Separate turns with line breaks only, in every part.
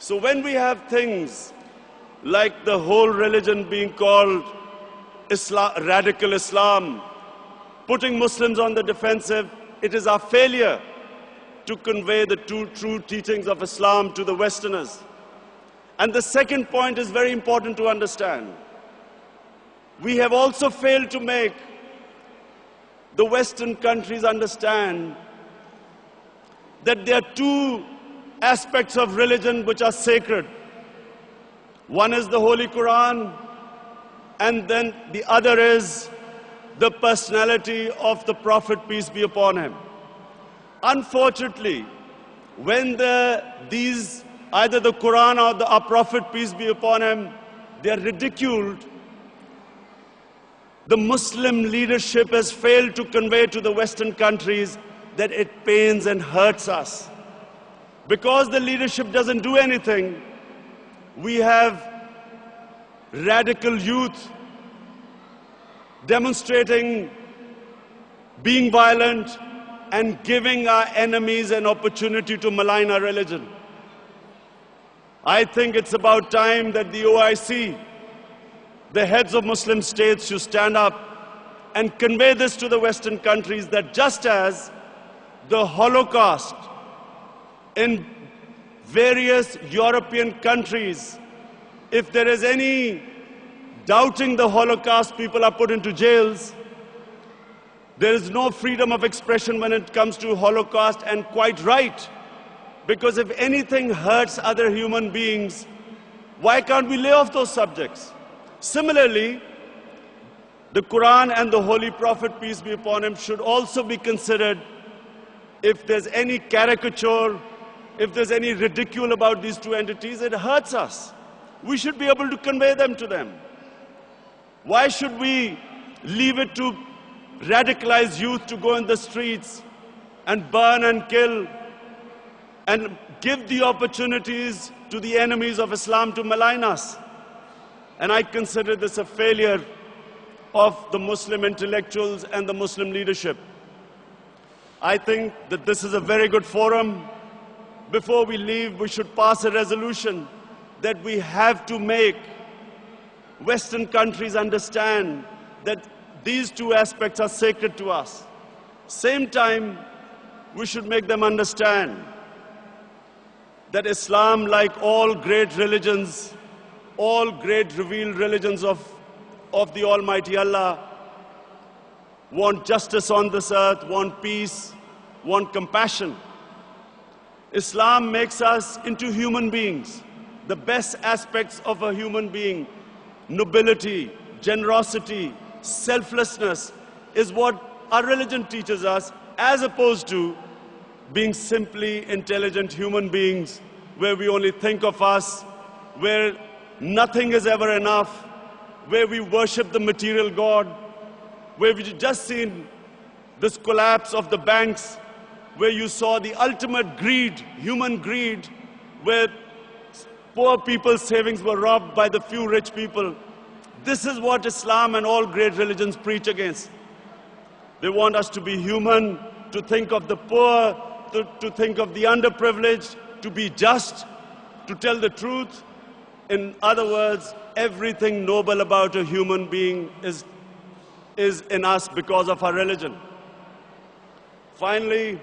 So when we have things like the whole religion being called radical Islam, putting Muslims on the defensive, it is our failure to convey the true teachings of Islam to the Westerners. And the second point is very important to understand. We have also failed to make the Western countries understand that there are two aspects of religion which are sacred. One is the Holy Quran, and then the other is the personality of the Prophet, peace be upon him. Unfortunately, when either the Quran or our Prophet, peace be upon him, they are ridiculed, the Muslim leadership has failed to convey to the Western countries that it pains and hurts us. Because the leadership doesn't do anything, we have radical youth demonstrating, being violent, and giving our enemies an opportunity to malign our religion. I think it's about time that the OIC, the heads of Muslim states, should stand up and convey this to the Western countries, that just as the Holocaust in various European countries, if there is any doubting the Holocaust, people are put into jails. There is no freedom of expression when it comes to Holocaust, and quite right. Because if anything hurts other human beings, why can't we lay off those subjects? Similarly, the Quran and the Holy Prophet, peace be upon him, should also be considered. If there's any caricature, if there's any ridicule about these two entities, it hurts us. We should be able to convey them to them. Why should we leave it to radicalized youth to go in the streets and burn and kill and give the opportunities to the enemies of Islam to malign us? And I consider this a failure of the Muslim intellectuals and the Muslim leadership. I think that this is a very good forum. Before we leave, we should pass a resolution that we have to make Western countries understand that these two aspects are sacred to us. Same time, we should make them understand that Islam, like all great religions, all great revealed religions of the Almighty Allah, want justice on this earth, want peace, want compassion. Islam makes us into human beings. The best aspects of a human being, nobility, generosity, selflessness, is what our religion teaches us, as opposed to being simply intelligent human beings where we only think of us, where nothing is ever enough, where we worship the material God, where we've just seen this collapse of the banks, where you saw the ultimate greed, human greed, where poor people's savings were robbed by the few rich people. This is what Islam and all great religions preach against. They want us to be human, to think of the poor, to think of the underprivileged, to be just, to tell the truth. In other words, everything noble about a human being is in us because of our religion. Finally,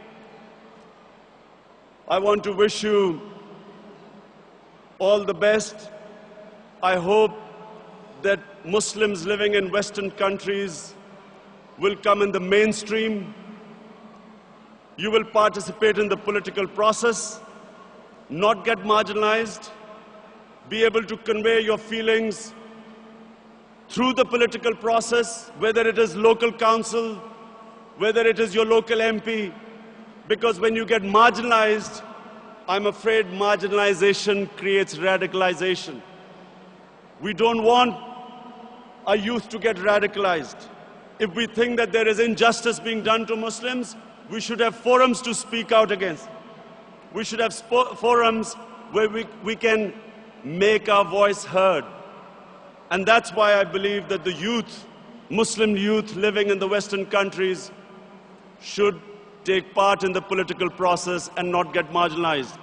I want to wish you all the best. I hope that Muslims living in Western countries will come in the mainstream. You will participate in the political process, not get marginalized, be able to convey your feelings through the political process, whether it is local council, whether it is your local MP, because when you get marginalized, I'm afraid marginalization creates radicalization. We don't want our youth to get radicalized. If we think that there is injustice being done to Muslims, we should have forums to speak out against. We should have forums where we can make our voice heard. And that's why I believe that the youth, Muslim youth living in the Western countries, should take part in the political process and not get marginalized.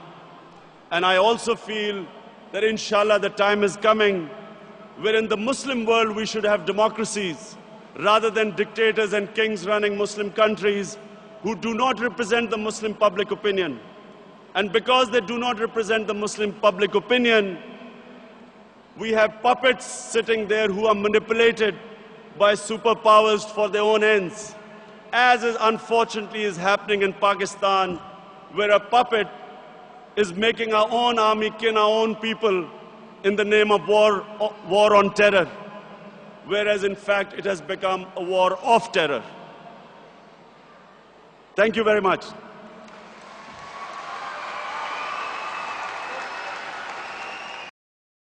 And I also feel that inshallah the time is coming where in the Muslim world we should have democracies rather than dictators and kings running Muslim countries who do not represent the Muslim public opinion. And because they do not represent the Muslim public opinion, we have puppets sitting there who are manipulated by superpowers for their own ends, as is unfortunately is happening in Pakistan, where a puppet is making our own army kill our own people in the name of war on terror, whereas in fact it has become a war of terror. Thank you very much.